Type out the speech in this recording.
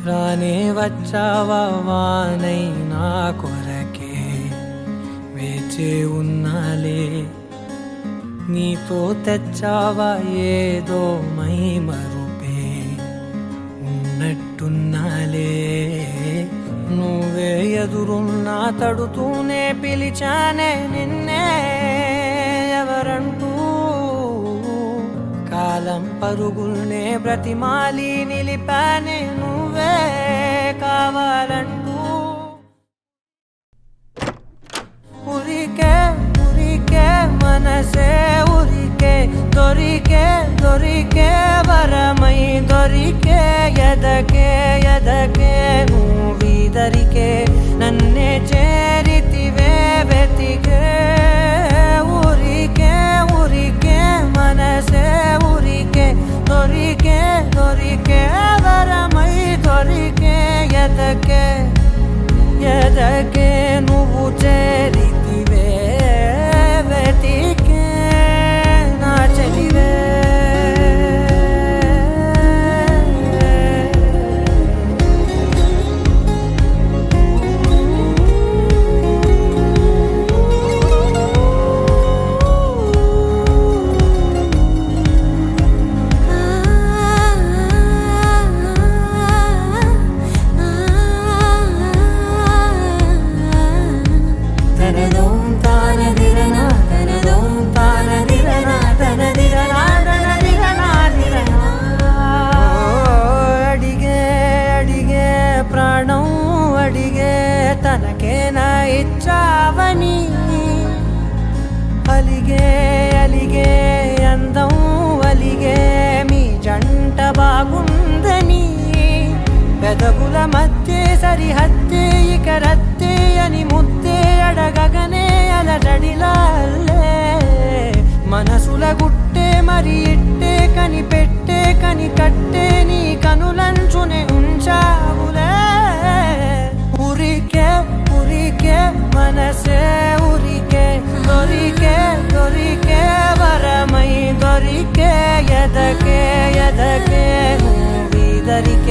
రానే వచ్చావా వానై నా కొరకే వేచే ఉన్నాలే నీతో తెచ్చావా ఏదో మై మరుపే ఉన్నట్టున్నాలే నువ్వే ఎదురున్నా తడుతూనే పిలిచానే నిన్నే ఎవరంటూ కాలం పరుగుల్నే బ్రతిమాలి నిలిపానే నువ్వే కావాలంటూ ఉరికే ఉరికే మనసే ఉరికే దొరికే దొరికే వరమై దొరికే ఎదకే ఎదకే నువ్విదరికే నన్నే చేరితివే వెతికే ఉరికే ఉరికే మనసే ఉరికే దొరికే దొరికే వరమై దొరికే ఎదకే ఎదకే నువ్వు చేరితివే వెతికే నా చెలివే తనకేనా ఇచ్చావని అలిగే అలిగే అందం అలిగే మీ జంట బాగుందని పెదవుల మధ్య సరిహద్దే ఇక రద్దే అని ముద్దే అడగగనే అలజడిలాల్లే మనసుల గుట్టే మరి ఇట్టే కనిపెట్టే కని కట్టే నీ కనులంచునే ఉంచావులే ఉరికే ఉరికే మనసే ఉరికే దొరికే దొరికే వరమై దొరికే ఎదకే ఎదకే నువ్విదరికే